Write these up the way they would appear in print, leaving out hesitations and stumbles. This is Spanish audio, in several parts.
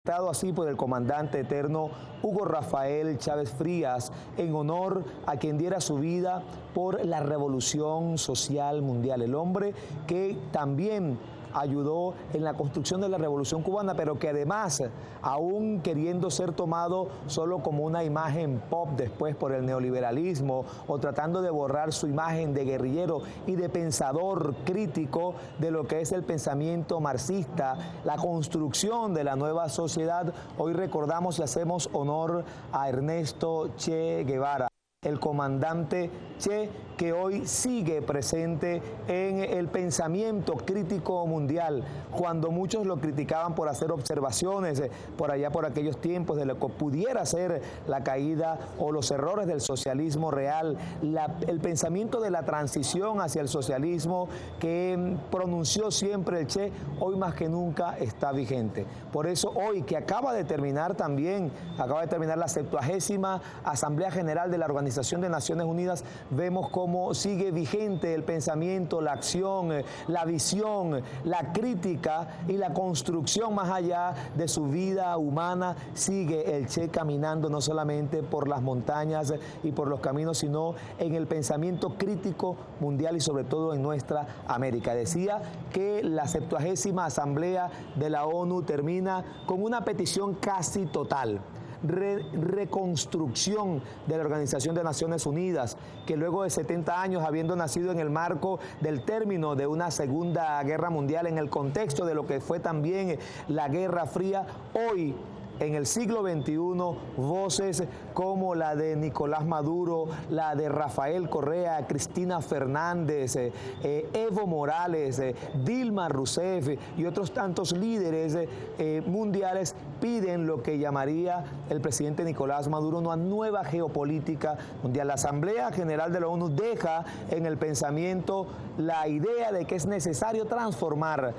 así por el comandante eterno Hugo Rafael Chávez Frías, en honor a quien diera su vida por la revolución social mundial, el hombre que también ayudó en la construcción de la Revolución Cubana, pero que además, aún queriendo ser tomado solo como una imagen pop después por el neoliberalismo, o tratando de borrar su imagen de guerrillero y de pensador crítico de lo que es el pensamiento marxista, la construcción de la nueva sociedad, hoy recordamos y hacemos honor a Ernesto Che Guevara, el comandante Che, que hoy sigue presente en el pensamiento crítico mundial, cuando muchos lo criticaban por hacer observaciones por allá por aquellos tiempos de lo que pudiera ser la caída o los errores del socialismo real, el pensamiento de la transición hacia el socialismo que pronunció siempre el Che, hoy más que nunca está vigente. Por eso hoy, que acaba de terminar la 70ª Asamblea General de la Organización de Naciones Unidas, vemos cómo sigue vigente el pensamiento, la acción, la visión, la crítica y la construcción más allá de su vida humana. Sigue el Che caminando no solamente por las montañas y por los caminos, sino en el pensamiento crítico mundial y sobre todo en nuestra América. Decía que la 70ª Asamblea de la ONU termina con una petición casi total: reconstrucción de la Organización de Naciones Unidas, que luego de 70 años, habiendo nacido en el marco del término de una Segunda Guerra Mundial, en el contexto de lo que fue también la Guerra Fría, hoy, en el siglo XXI, voces como la de Nicolás Maduro, la de Rafael Correa, Cristina Fernández, Evo Morales, Dilma Rousseff y otros tantos líderes mundiales piden lo que llamaría el presidente Nicolás Maduro una nueva geopolítica mundial. La Asamblea General de la ONU deja en el pensamiento la idea de que es necesario transformar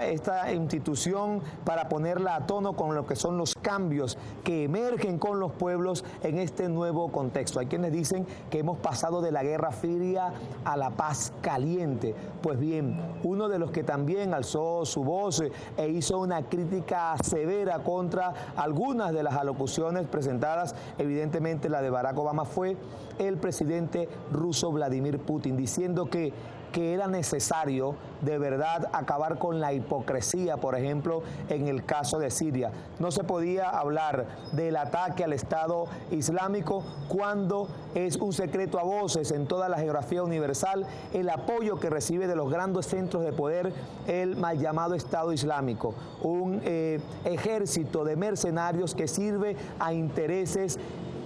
esta institución para ponerla a tono con lo que son los cambios que emergen con los pueblos en este nuevo contexto. Hay quienes dicen que hemos pasado de la Guerra Fría a la paz caliente. Pues bien, uno de los que también alzó su voz e hizo una crítica severa contra algunas de las alocuciones presentadas, evidentemente la de Barack Obama, fue el presidente ruso Vladimir Putin, diciendo que era necesario de verdad acabar con la hipocresía, por ejemplo, en el caso de Siria. No se podía hablar del ataque al Estado Islámico cuando es un secreto a voces en toda la geografía universal el apoyo que recibe de los grandes centros de poder el mal llamado Estado Islámico, un ejército de mercenarios que sirve a intereses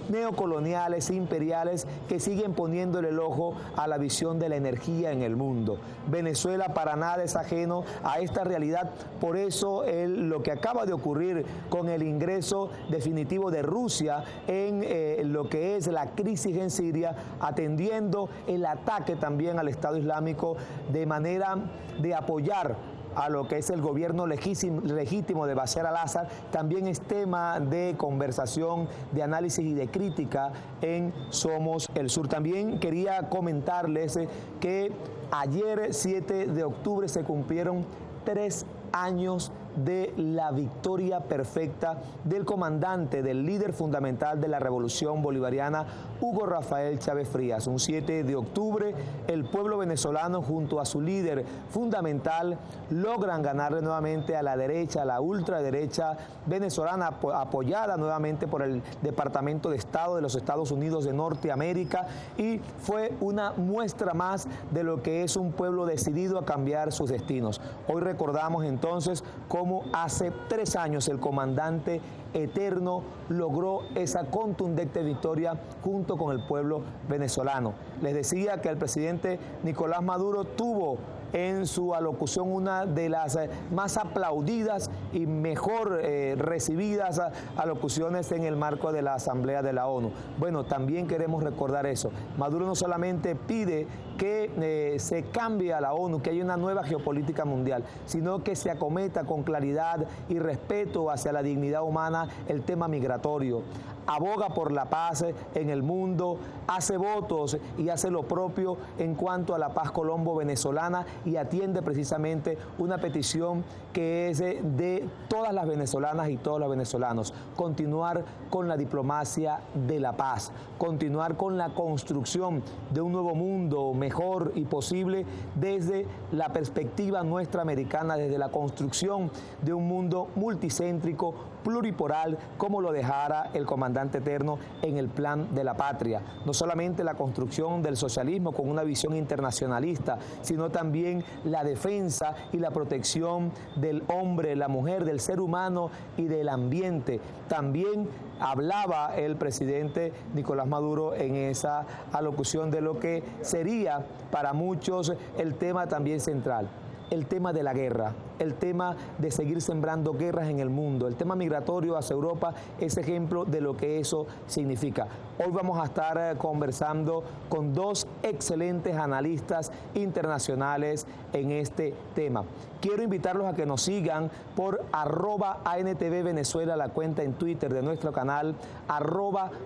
neocoloniales, imperiales, que siguen poniéndole el ojo a la visión de la energía en el mundo. Venezuela para nada es ajeno a esta realidad, por eso lo que acaba de ocurrir con el ingreso definitivo de Rusia en lo que es la crisis en Siria, atendiendo el ataque también al Estado Islámico de manera de apoyar a lo que es el gobierno legítimo de Bashar al-Assad, también es tema de conversación, de análisis y de crítica en Somos el Sur. También quería comentarles que ayer, 7 de octubre, se cumplieron 3 años de la victoria perfecta del comandante, del líder fundamental de la revolución bolivariana, Hugo Rafael Chávez Frías. Un 7 de octubre, el pueblo venezolano junto a su líder fundamental logran ganarle nuevamente a la derecha, a la ultraderecha venezolana, apoyada nuevamente por el Departamento de Estado de los Estados Unidos de Norteamérica, y fue una muestra más de lo que es un pueblo decidido a cambiar sus destinos. Hoy recordamos entonces cómo hace 3 años el comandante eterno logró esa contundente victoria junto con el pueblo venezolano. Les decía que el presidente Nicolás Maduro tuvo en su alocución una de las más aplaudidas y mejor recibidas alocuciones en el marco de la Asamblea de la ONU. Bueno, también queremos recordar eso. Maduro no solamente pide que se cambie a la ONU, que haya una nueva geopolítica mundial, sino que se acometa con claridad y respeto hacia la dignidad humana el tema migratorio. Aboga por la paz en el mundo, hace votos y hace lo propio en cuanto a la paz colombo-venezolana y atiende precisamente una petición que es de todas las venezolanas y todos los venezolanos: continuar con la diplomacia de la paz, continuar con la construcción de un nuevo mundo mejor y posible desde la perspectiva nuestra americana, desde la construcción de un mundo multicéntrico, pluripolar, como lo dejara el comandante Eterno en el plan de la patria. No solamente la construcción del socialismo con una visión internacionalista, sino también la defensa y la protección del hombre, la mujer, del ser humano y del ambiente. También hablaba el presidente Nicolás Maduro en esa alocución de lo que sería para muchos el tema también central: el tema de la guerra, el tema de seguir sembrando guerras en el mundo. El tema migratorio hacia Europa es ejemplo de lo que eso significa. Hoy vamos a estar conversando con dos excelentes analistas internacionales en este tema. Quiero invitarlos a que nos sigan por @ANTV Venezuela, la cuenta en Twitter de nuestro canal,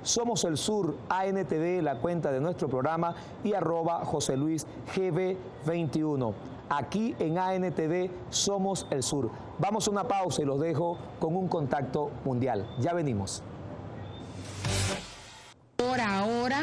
@Somos el Sur ANTV, la cuenta de nuestro programa, y @JoséLuisGB21. Aquí en ANTV Somos el Sur. Vamos a una pausa y los dejo con un contacto mundial. Ya venimos. Por ahora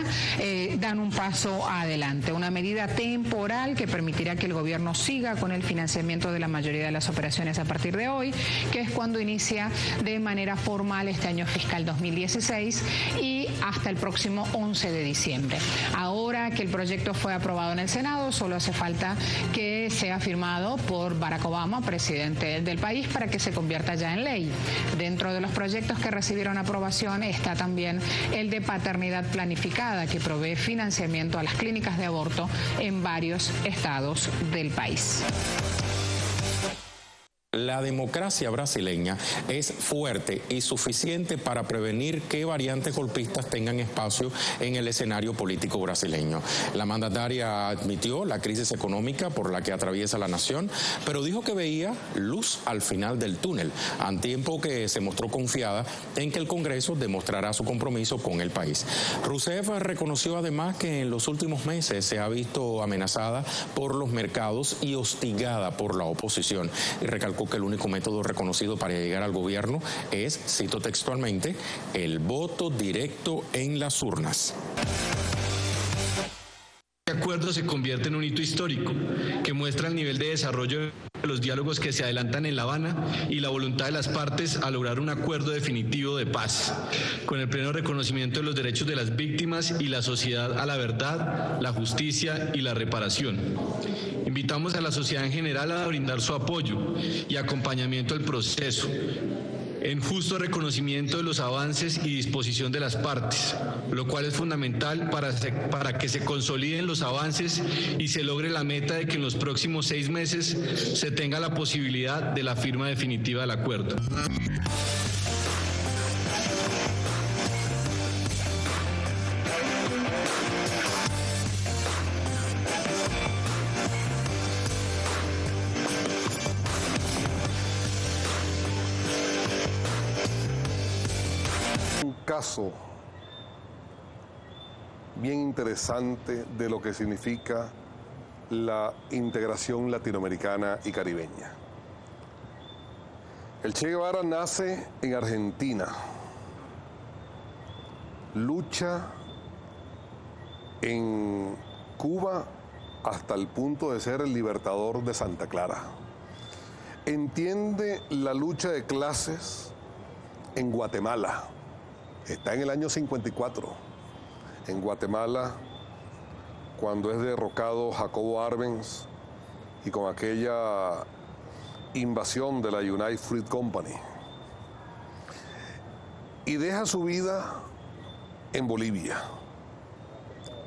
dan un paso adelante, una medida temporal que permitirá que el gobierno siga con el financiamiento de la mayoría de las operaciones a partir de hoy, que es cuando inicia de manera formal este año fiscal 2016 y hasta el próximo 11 de diciembre. Ahora que el proyecto fue aprobado en el Senado, solo hace falta que sea firmado por Barack Obama, presidente del país, para que se convierta ya en ley. Dentro de los proyectos que recibieron aprobación está también el de paternidad planificada, que provee financiamiento a las clínicas de aborto en varios estados del país. La democracia brasileña es fuerte y suficiente para prevenir que variantes golpistas tengan espacio en el escenario político brasileño. La mandataria admitió la crisis económica por la que atraviesa la nación, pero dijo que veía luz al final del túnel, a tiempo que se mostró confiada en que el Congreso demostrará su compromiso con el país. Rousseff reconoció además que en los últimos meses se ha visto amenazada por los mercados y hostigada por la oposición, y recalcó que el único método reconocido para llegar al gobierno es, cito textualmente, el voto directo en las urnas. Este acuerdo se convierte en un hito histórico que muestra el nivel de desarrollo de los diálogos que se adelantan en La Habana y la voluntad de las partes a lograr un acuerdo definitivo de paz, con el pleno reconocimiento de los derechos de las víctimas y la sociedad a la verdad, la justicia y la reparación. Invitamos a la sociedad en general a brindar su apoyo y acompañamiento al proceso, en justo reconocimiento de los avances y disposición de las partes, lo cual es fundamental para que se consoliden los avances y se logre la meta de que en los próximos 6 meses se tenga la posibilidad de la firma definitiva del acuerdo. Caso bien interesante de lo que significa la integración latinoamericana y caribeña. El Che Guevara nace en Argentina, lucha en Cuba hasta el punto de ser el libertador de Santa Clara. Entiende la lucha de clases en Guatemala. Está en el año 54, en Guatemala, cuando es derrocado Jacobo Arbenz y con aquella invasión de la United Fruit Company. Y deja su vida en Bolivia.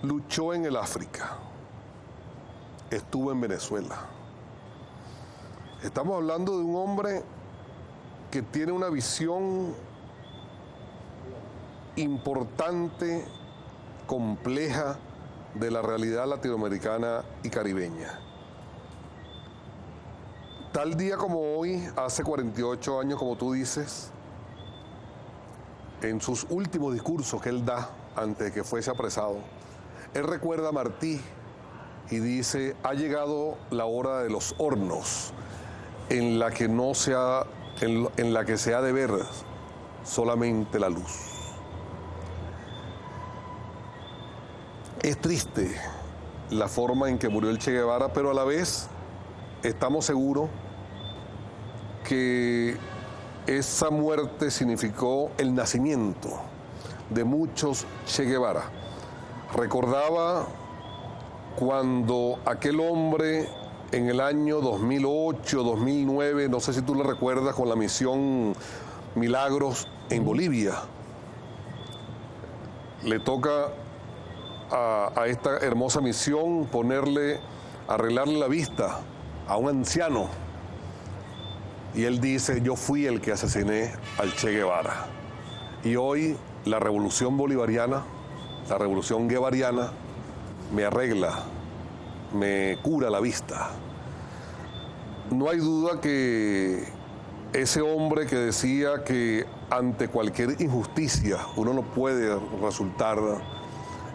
Luchó en el África. Estuvo en Venezuela. Estamos hablando de un hombre que tiene una visión importante, compleja de la realidad latinoamericana y caribeña. Tal día como hoy, hace 48 años, como tú dices, en sus últimos discursos que él da antes de que fuese apresado, él recuerda a Martí y dice: ha llegado la hora de los hornos, en la que se ha de ver solamente la luz. Es triste la forma en que murió el Che Guevara, pero a la vez estamos seguros que esa muerte significó el nacimiento de muchos Che Guevara. Recordaba cuando aquel hombre en el año 2008, 2009, no sé si tú lo recuerdas, con la misión Milagros en Bolivia, le toca a esta hermosa misión arreglarle la vista a un anciano. Y él dice: yo fui el que asesiné al Che Guevara. Y hoy la revolución bolivariana, la revolución guevariana, me arregla, me cura la vista. No hay duda que ese hombre que decía que ante cualquier injusticia uno no puede resultar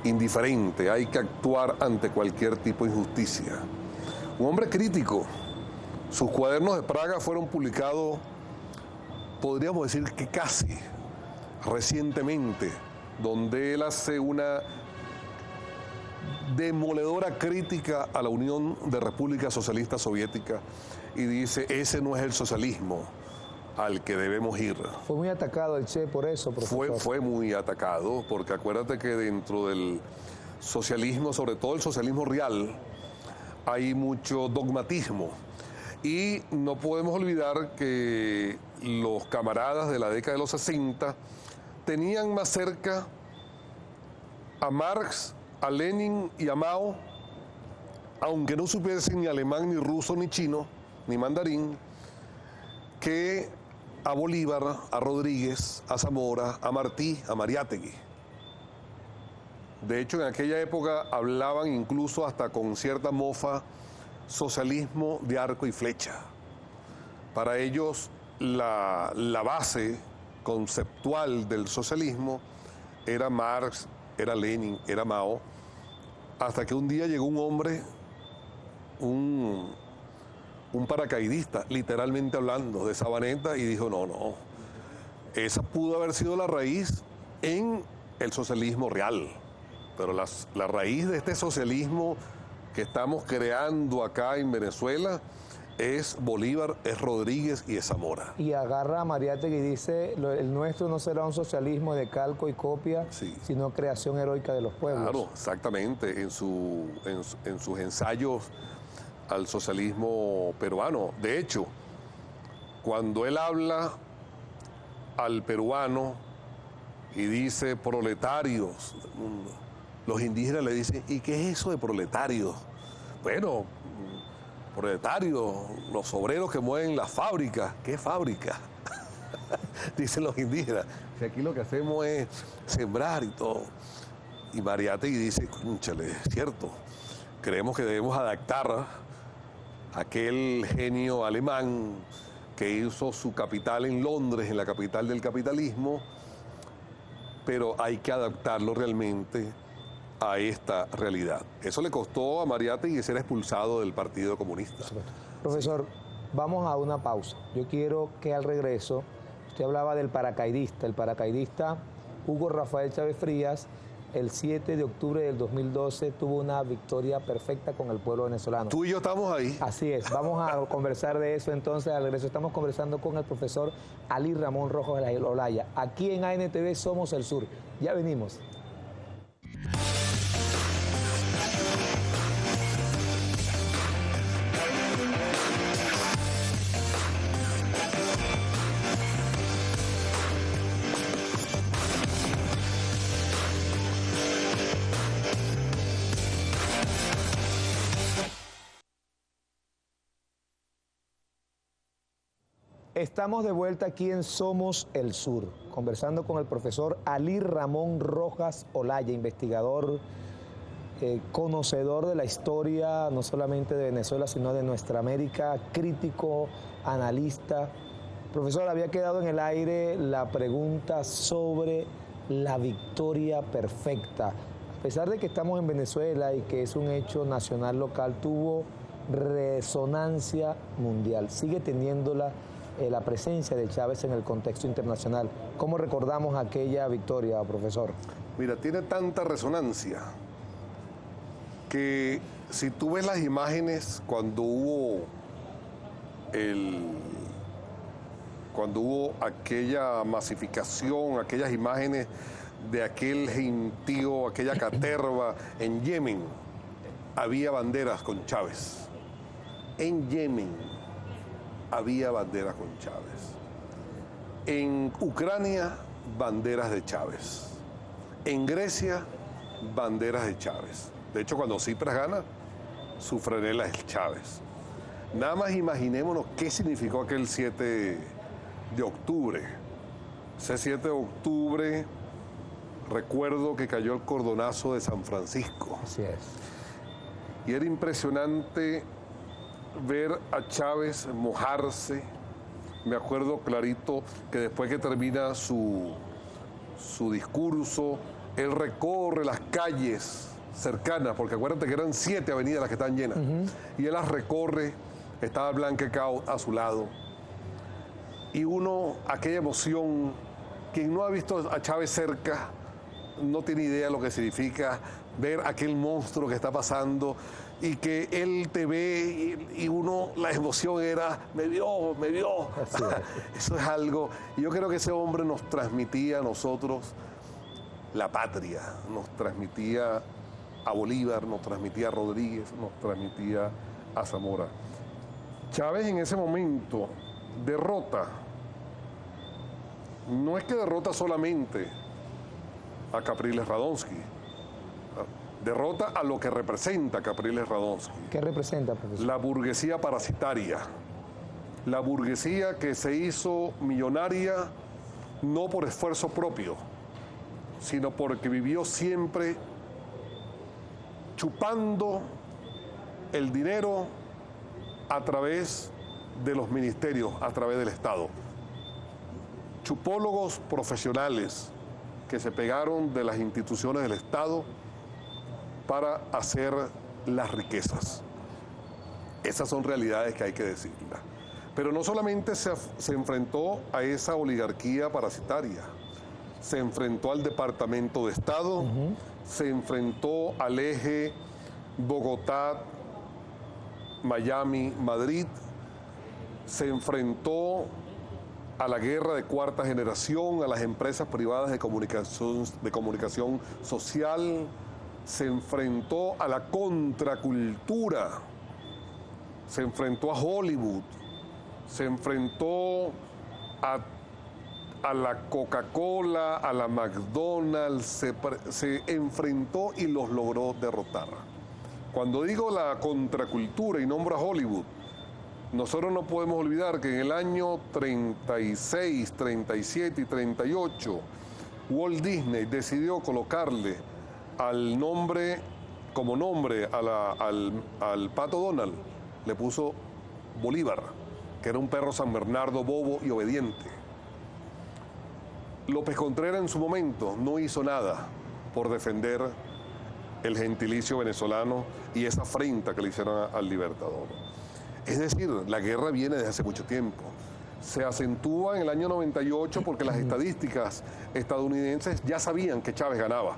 indiferente, hay que actuar ante cualquier tipo de injusticia. Un hombre crítico. Sus cuadernos de Praga fueron publicados, podríamos decir que casi recientemente, donde él hace una demoledora crítica a la Unión de Repúblicas Socialistas Soviéticas y dice: ese no es el socialismo al que debemos ir. Fue muy atacado el Che por eso, profesor. Fue muy atacado, porque acuérdate que dentro del socialismo, sobre todo el socialismo real, hay mucho dogmatismo. Y no podemos olvidar que los camaradas de la década de los 60 tenían más cerca a Marx, a Lenin y a Mao, aunque no supiesen ni alemán, ni ruso, ni chino, ni mandarín, que a Bolívar, a Rodríguez, a Zamora, a Martí, a Mariátegui. De hecho, en aquella época hablaban incluso hasta con cierta mofa socialismo de arco y flecha. Para ellos la base conceptual del socialismo era Marx, era Lenin, era Mao, hasta que un día llegó un hombre, un paracaidista, literalmente hablando, de Sabaneta, y dijo: no, esa pudo haber sido la raíz en el socialismo real, pero la raíz de este socialismo que estamos creando acá en Venezuela es Bolívar, es Rodríguez y es Zamora. Y agarra a Mariátegui y dice: el nuestro no será un socialismo de calco y copia, sí, sino creación heroica de los pueblos. Claro, exactamente, en sus ensayos al socialismo peruano. De hecho, cuando él habla al peruano y dice proletarios, los indígenas le dicen: ¿y qué es eso de proletarios? Bueno, proletarios, los obreros que mueven las fábricas. ¿Qué fábrica? Dicen los indígenas. Si aquí lo que hacemos es sembrar y todo. Y Mariátegui dice: cónchale, es cierto, creemos que debemos adaptar a aquel genio alemán que hizo su capital en Londres, en la capital del capitalismo, pero hay que adaptarlo realmente a esta realidad. Eso le costó a Mariátegui ser expulsado del Partido Comunista. Profesor, vamos a una pausa. Yo quiero que al regreso, usted hablaba del paracaidista, el paracaidista Hugo Rafael Chávez Frías, el 7 de octubre del 2012 tuvo una victoria perfecta con el pueblo venezolano. Tú y yo estamos ahí. Así es, vamos a conversar de eso entonces al regreso. Estamos conversando con el profesor Ali Ramón Rojas Olaya. Aquí en ANTV Somos el Sur. Ya venimos. Estamos de vuelta aquí en Somos el Sur, conversando con el profesor Ali Ramón Rojas Olaya, investigador conocedor de la historia, no solamente de Venezuela, sino de nuestra América, crítico, analista. Profesor, había quedado en el aire la pregunta sobre la victoria perfecta. A pesar de que estamos en Venezuela y que es un hecho nacional local, tuvo resonancia mundial. Sigue teniéndola la presencia de Chávez en el contexto internacional. ¿Cómo recordamos aquella victoria, profesor? Mira, tiene tanta resonancia que si tú ves las imágenes cuando hubo aquella masificación, aquellas imágenes de aquel gentío, aquella caterva en Yemen, había banderas con Chávez. En Yemen había banderas con Chávez. En Ucrania, banderas de Chávez. En Grecia, banderas de Chávez. De hecho, cuando Tsipras gana, su franela es Chávez. Nada más imaginémonos qué significó aquel 7 de octubre. Ese 7 de octubre, recuerdo que cayó el cordonazo de San Francisco. Así es. Y era impresionante ver a Chávez mojarse. Me acuerdo clarito que después que termina su discurso, él recorre las calles cercanas, porque acuérdate que eran 7 avenidas las que están llenas, y él las recorre, estaba Blanca Cao a su lado, y aquella emoción, quien no ha visto a Chávez cerca, no tiene idea de lo que significa ver aquel monstruo que está pasando, y que él te ve y la emoción era, me vio. Eso es algo, y yo creo que ese hombre nos transmitía a nosotros la patria, nos transmitía a Bolívar, nos transmitía a Rodríguez, nos transmitía a Zamora. Chávez en ese momento derrota, no es que derrota solamente a Capriles Radonsky, derrota a lo que representa Capriles Radonsky. ¿Qué representa, profesor? La burguesía parasitaria, la burguesía que se hizo millonaria no por esfuerzo propio, sino porque vivió siempre chupando el dinero a través de los ministerios, a través del Estado. Chupólogos profesionales que se pegaron de las instituciones del Estado para hacer las riquezas. Esas son realidades que hay que decirlas. Pero no solamente se enfrentó a esa oligarquía parasitaria, se enfrentó al Departamento de Estado, se enfrentó al eje Bogotá, Miami, Madrid, se enfrentó a la guerra de cuarta generación, a las empresas privadas de comunicación social, se enfrentó a la contracultura, se enfrentó a Hollywood, se enfrentó a la Coca-Cola, a la McDonald's, se enfrentó y los logró derrotar. Cuando digo la contracultura y nombro a Hollywood, nosotros no podemos olvidar que en el año 36, 37 y 38, Walt Disney decidió colocarle como nombre al Pato Donald, le puso Bolívar, que era un perro San Bernardo bobo y obediente. López Contreras en su momento no hizo nada por defender el gentilicio venezolano y esa afrenta que le hicieron al Libertador. Es decir, la guerra viene desde hace mucho tiempo. Se acentúa en el año 98 porque las estadísticas estadounidenses ya sabían que Chávez ganaba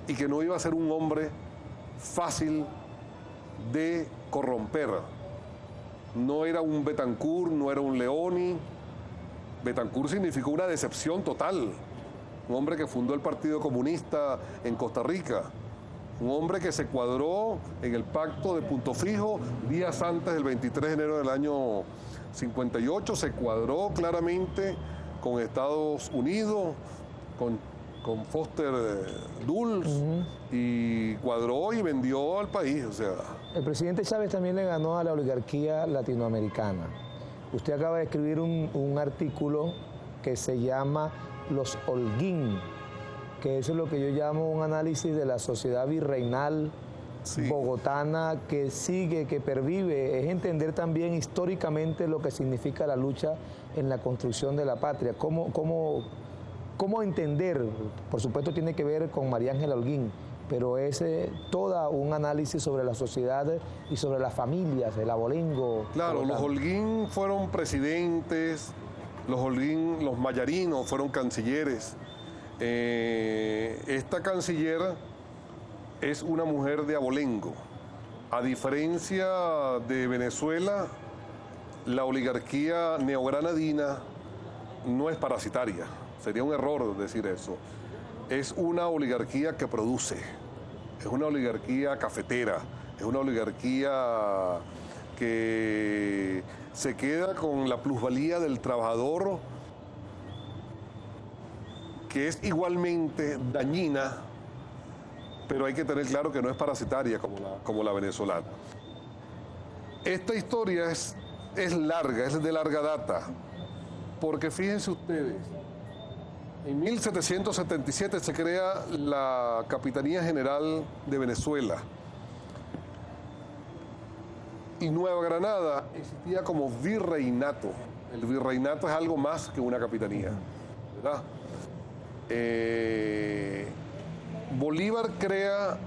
y que no iba a ser un hombre fácil de corromper. No era un Betancourt, no era un Leoni. Betancourt significó una decepción total. Un hombre que fundó el Partido Comunista en Costa Rica. Un hombre que se cuadró en el pacto de Punto Fijo días antes del 23 de enero del año 58. Se cuadró claramente con Estados Unidos, con Foster Dulles, y cuadró y vendió al país. O sea, el presidente Chávez también le ganó a la oligarquía latinoamericana. Usted acaba de escribir un artículo que se llama Los Holguín, que eso es lo que yo llamo un análisis de la sociedad virreinal bogotana que sigue, que pervive, es entender también históricamente lo que significa la lucha en la construcción de la patria. ¿Cómo entender? Por supuesto tiene que ver con María Ángela Holguín, pero es todo un análisis sobre la sociedad y sobre las familias, el abolengo. Claro, los Holguín fueron presidentes, los Holguín, los mayarinos fueron cancilleres. Esta canciller es una mujer de abolengo. A diferencia de Venezuela, la oligarquía neogranadina no es parasitaria. Sería un error decir eso. Es una oligarquía que produce, es una oligarquía cafetera, es una oligarquía que se queda con la plusvalía del trabajador, que es igualmente dañina, pero hay que tener claro que no es parasitaria como la venezolana. Esta historia es larga, es de larga data, porque fíjense ustedes, en 1777 se crea la Capitanía General de Venezuela y Nueva Granada existía como virreinato. El virreinato es algo más que una capitanía, ¿verdad? Bolívar crea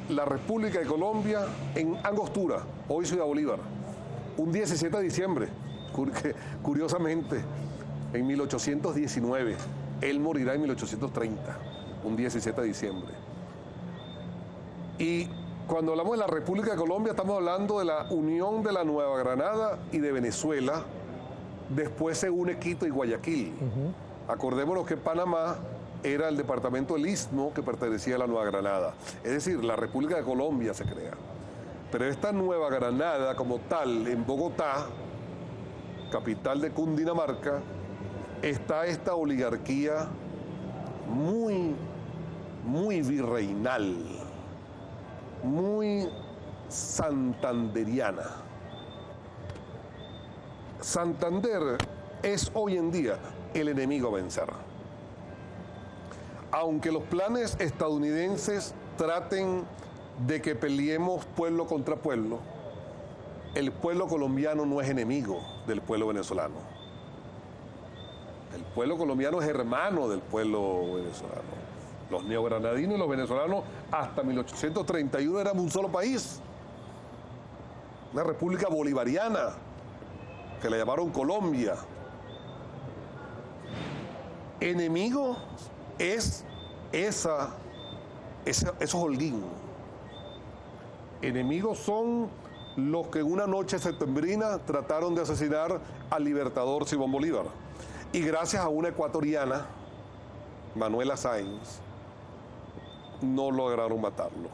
la República de Colombia en Angostura, hoy Ciudad Bolívar, un 17 de diciembre, curiosamente, en 1819. Él morirá en 1830, un 17 de diciembre. Y cuando hablamos de la República de Colombia, estamos hablando de la unión de la Nueva Granada y de Venezuela. Después se une Quito y Guayaquil. Acordémonos que Panamá era el departamento del Istmo que pertenecía a la Nueva Granada. Es decir, la República de Colombia se crea. Pero esta Nueva Granada como tal, en Bogotá, capital de Cundinamarca, está esta oligarquía muy virreinal, muy santanderiana. Santander es hoy en día el enemigo a vencer. Aunque los planes estadounidenses traten de que peleemos pueblo contra pueblo, el pueblo colombiano no es enemigo del pueblo venezolano. El pueblo colombiano es hermano del pueblo venezolano. Los neogranadinos y los venezolanos hasta 1831 éramos un solo país. Una república bolivariana que la llamaron Colombia. Enemigo es esos Holguín. Enemigos son los que en una noche septembrina trataron de asesinar al libertador Simón Bolívar. Y gracias a una ecuatoriana, Manuela Sáenz, no lograron matarlo.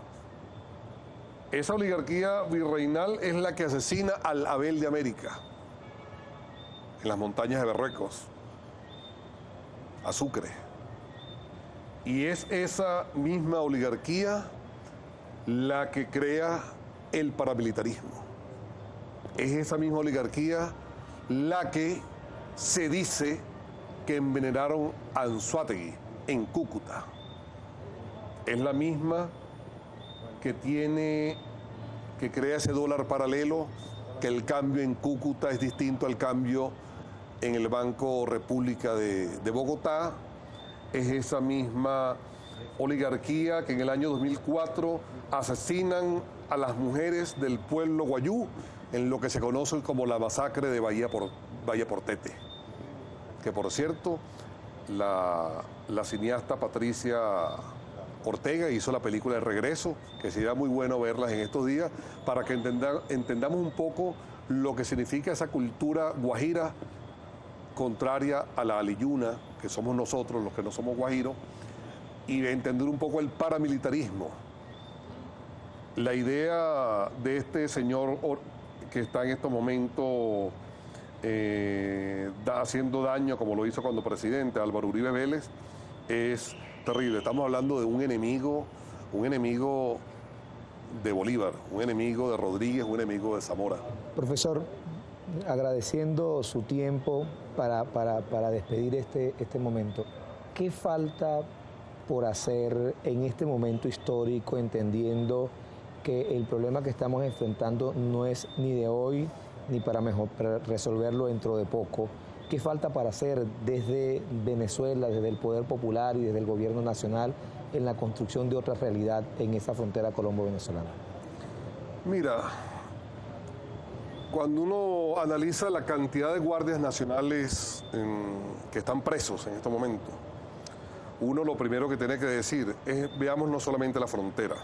Esa oligarquía virreinal es la que asesina al Abel de América, en las montañas de Berruecos, a Sucre. Y es esa misma oligarquía la que crea el paramilitarismo. Es esa misma oligarquía la que se dice que envenenaron a Anzoátegui en Cúcuta. Es la misma que crea ese dólar paralelo, que el cambio en Cúcuta es distinto al cambio en el Banco República de Bogotá. Es esa misma oligarquía que en el año 2004 asesinan a las mujeres del pueblo guayú en lo que se conoce como la masacre de Bahía Portete. Que por cierto, la cineasta Patricia Ortega hizo la película El Regreso, que sería muy bueno verlas en estos días, para que entendamos un poco lo que significa esa cultura guajira contraria a la aliyuna, que somos nosotros los que no somos guajiros, y entender un poco el paramilitarismo. La idea de este señor que está en estos momentos haciendo daño, como lo hizo cuando presidente, Álvaro Uribe Vélez, es terrible. Estamos hablando de un enemigo de Bolívar, un enemigo de Rodríguez, un enemigo de Zamora. Profesor, agradeciendo su tiempo para despedir este momento, ¿qué falta por hacer en este momento histórico, entendiendo que el problema que estamos enfrentando no es ni de hoy ni para resolverlo dentro de poco? ¿Qué falta para hacer desde Venezuela, desde el Poder Popular y desde el Gobierno Nacional en la construcción de otra realidad en esa frontera colombo-venezolana? Mira, cuando uno analiza la cantidad de guardias nacionales que están presos en este momento, uno lo primero que tiene que decir es, veamos no solamente la frontera,